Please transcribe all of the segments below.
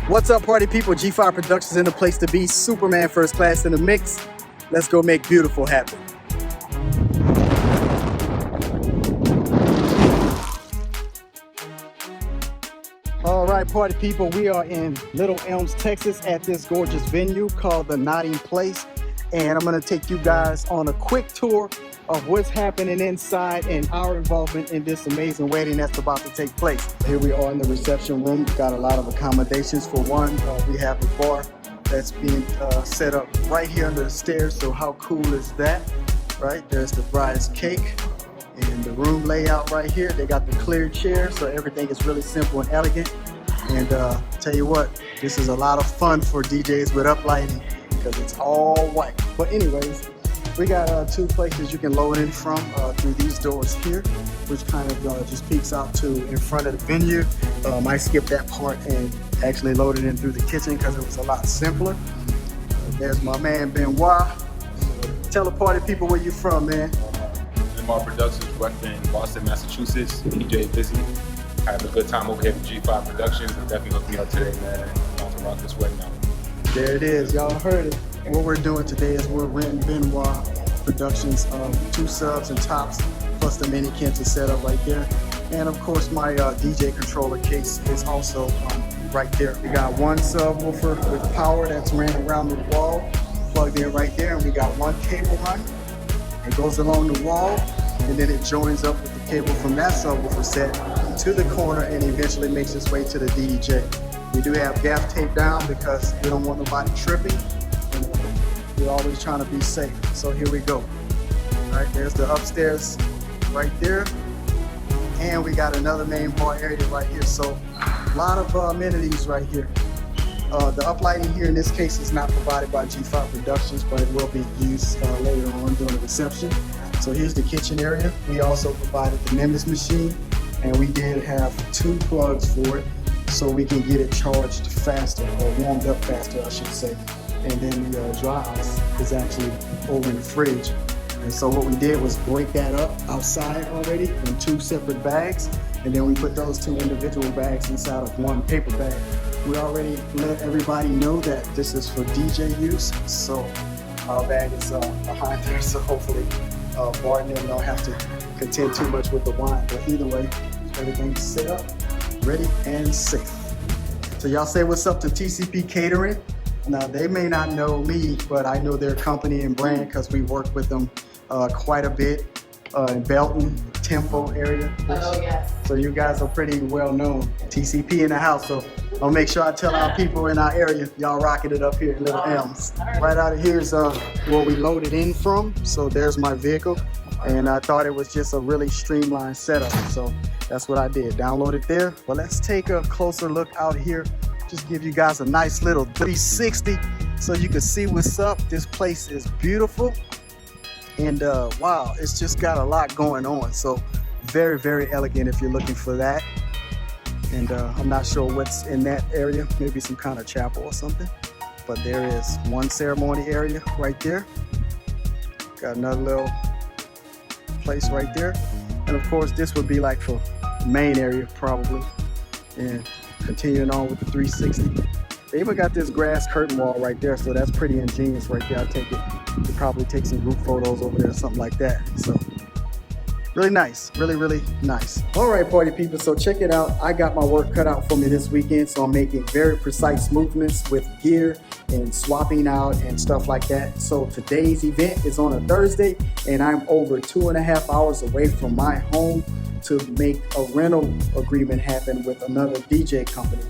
What's up, party people? G5 Productions in the place to be. Superman First Class in the mix. Let's go make beautiful happen. All right, party people, we are in Little Elms, Texas at this gorgeous venue called the Nodding Place. And I'm gonna take you guys on a quick tour of what's happening inside and our involvement in this amazing wedding that's about to take place. Here we are in the reception room. We've got a lot of accommodations. For one, we have a bar that's being set up right here under the stairs. So how cool is that, right? There's the bride's cake and the room layout right here. They got the clear chairs, so everything is really simple and elegant. And tell you what, this is a lot of fun for DJs with uplighting because it's all white. But anyways, we got two places you can load in from through these doors here, which kind of just peeks out to in front of the venue. Might skip that part and actually load it in through the kitchen because it was a lot simpler. There's my man Benoit. Tell the party people where you from, man. Our Productions, repping Boston, Massachusetts. DJ Busy. Having a good time over here at G5 Productions. And definitely hooked me up today, man. About to rock this wedding out. There it is. Y'all heard it. What we're doing today is we're renting Benoit Productions 2 subs and tops, plus the mini kit is set up right there. And of course, my DJ controller case is also right there. We got one subwoofer with power that's ran around the wall, plugged in right there. And we got one cable run. It goes along the wall, and then it joins up with the cable from that subwoofer set to the corner and eventually makes its way to the DJ. We do have gaff tape down because we don't want nobody tripping. And we're always trying to be safe. So here we go. All right, there's the upstairs right there. And we got another main bar area right here. So a lot of amenities right here. The uplighting here in this case is not provided by G5 Productions, but it will be used later on during the reception. So here's the kitchen area. We also provided the Nimbus machine, and we did have 2 plugs for it, so we can get it charged faster, or warmed up faster, I should say. And then the dry ice is actually over in the fridge. And so what we did was break that up outside already in 2 separate bags, and then we put those 2 individual bags inside of 1 paper bag. We already let everybody know that this is for DJ use, so our bag is behind there, so hopefully Barton don't have to contend too much with the wine. But either way, everything's set up, ready, and safe. So y'all say what's up to TCP Catering. Now, they may not know me, but I know their company and brand because we work with them quite a bit in Belton, Temple area. Oh, yes. So you guys are pretty well known. TCP in the house, so I'll make sure I tell our people in our area, y'all rocking it up here in Little Elms. Right out of here is where we loaded in from. So there's my vehicle. And I thought it was just a really streamlined setup. So that's what I did, download it there. But let's take a closer look out here. Just give you guys a nice little 360 so you can see what's up. This place is beautiful. And wow, it's just got a lot going on. So very, very elegant if you're looking for that. And I'm not sure what's in that area, maybe some kind of chapel or something. But there is one ceremony area right there. Got another little place right there. And of course, this would be like for main area probably. And continuing on with the 360. They even got this grass curtain wall right there, so that's pretty ingenious right there. I take it. You could probably take some group photos over there or something like that. So really nice, really, really nice. All right, party people, so check it out. I got my work cut out for me this weekend, so I'm making very precise movements with gear and swapping out and stuff like that. So today's event is on a Thursday, and I'm over 2.5 hours away from my home to make a rental agreement happen with another DJ company.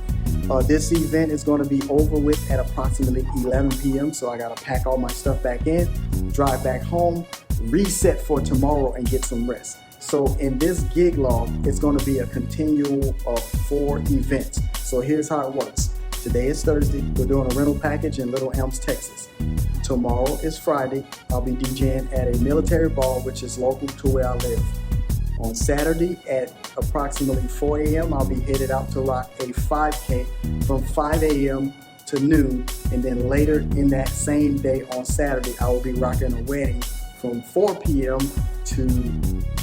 This event is going to be over with at approximately 11 p.m. So I got to pack all my stuff back in, drive back home, reset for tomorrow, and get some rest. So in this gig log, it's going to be a continual of 4 events. So here's how it works. Today is Thursday. We're doing a rental package in Little Elms, Texas. Tomorrow is Friday. I'll be DJing at a military ball, which is local to where I live. On Saturday at approximately 4 a.m., I'll be headed out to rock a 5K from 5 a.m. to noon. And then later in that same day on Saturday, I will be rocking a wedding from 4 p.m. to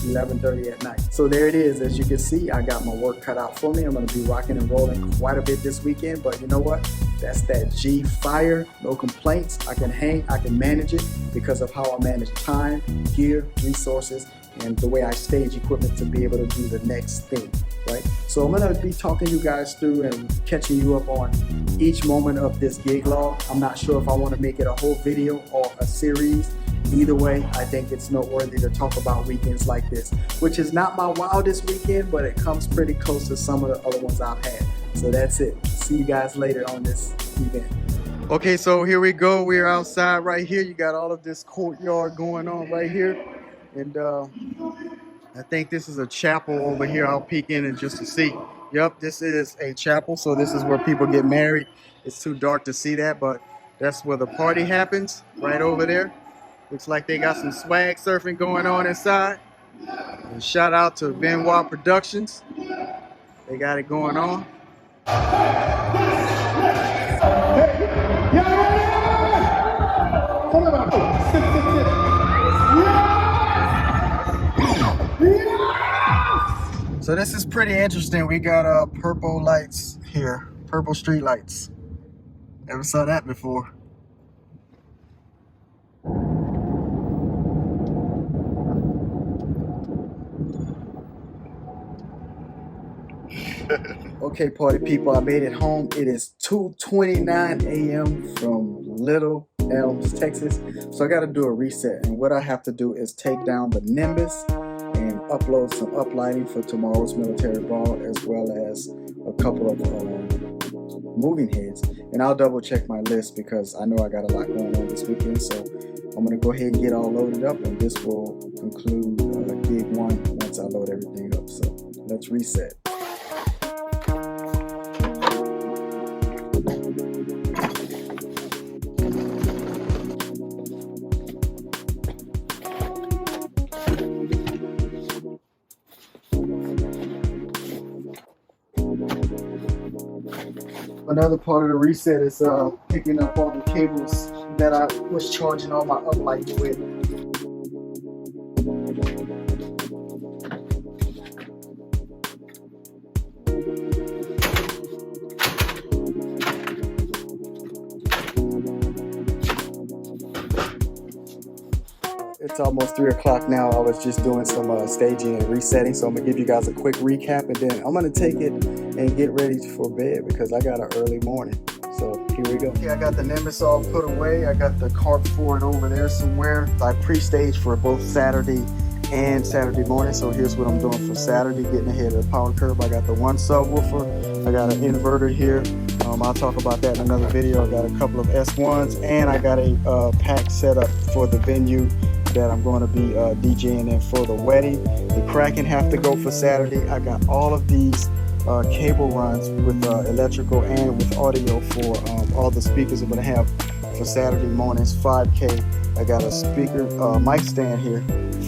11:30 at night. So there it is. As you can see, I got my work cut out for me. I'm going to be rocking and rolling quite a bit this weekend, but you know what? That's that G fire, no complaints. I can hang, I can manage it because of how I manage time, gear, resources, and the way I stage equipment to be able to do the next thing, right? So I'm gonna be talking you guys through and catching you up on each moment of this gig log. I'm not sure if I wanna make it a whole video or a series. Either way, I think it's noteworthy to talk about weekends like this, which is not my wildest weekend, but it comes pretty close to some of the other ones I've had. So that's it. See you guys later on this event. Okay, so here we go. We're outside right here. You got all of this courtyard going on right here. And I think this is a chapel over here. I'll peek in and just to see. Yep, this is a chapel. So this is where people get married. It's too dark to see that, but that's where the party happens, right over there. Looks like they got some swag surfing going on inside. And shout out to Benoit Productions. They got it going on. So this is pretty interesting. We got purple lights here, purple street lights. Never saw that before. Okay, party people, I made it home. It is 2:29 a.m. from Little Elms, Texas. So I got to do a reset. And what I have to do is take down the Nimbus and upload some uplighting for tomorrow's military ball, as well as a couple of moving heads. And I'll double check my list because I know I got a lot going on this weekend. So I'm going to go ahead and get all loaded up, and this will conclude gig one once I load everything up. So let's reset. Another part of the reset is picking up all the cables that I was charging all my uplights with. It's almost 3 o'clock now. I was just doing some staging and resetting, so I'm gonna give you guys a quick recap, and then I'm gonna take it and get ready for bed because I got an early morning. So here we go. Okay, I got the Nimbus all put away. I got the cart for it over there somewhere. I pre-staged for both Saturday and Saturday morning. So here's what I'm doing for Saturday, getting ahead of the power curve. I got the one subwoofer. I got an inverter here. I'll talk about that in another video. I got a couple of S1s, and I got a pack set up for the venue that I'm going to be DJing in for the wedding. The Kraken have to go for Saturday. I got all of these cable runs with electrical and with audio for all the speakers I'm going to have for Saturday mornings, 5K. I got a speaker mic stand here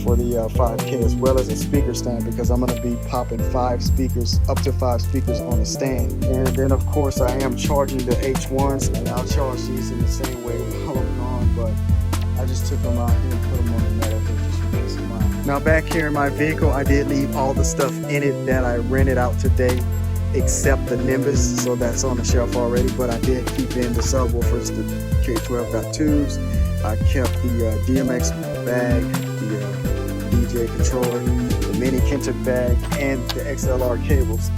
for the 5K, as well as a speaker stand, because I'm going to be popping 5 speakers, up to 5 speakers on the stand. And then of course I am charging the H1s, and I'll charge these in the same way while I'm gone, but I just took them out here and put them on the metal here just for peace of mind. Now back here in my vehicle, I did leave all the stuff in it that I rented out today, except the Nimbus, so that's on the shelf already, but I did keep in the subwoofers, the K12.2s. I kept the DMX bag, the DJ controller, the mini Kentuck bag, and the XLR cables.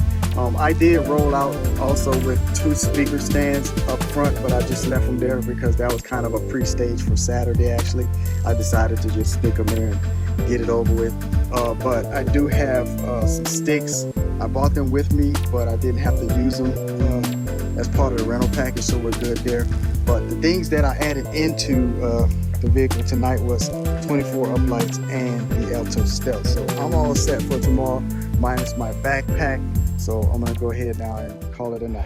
I did roll out also with 2 speaker stands up front, but I just left them there because that was kind of a pre-stage for Saturday actually. I decided to just stick them there and get it over with. But I do have some sticks. I bought them with me, but I didn't have to use them as part of the rental package, so we're good there. But the things that I added into the vehicle tonight was 24 uplights and the Alto Stealth. So I'm all set for tomorrow, minus my backpack. So I'm gonna go ahead now and call it a night.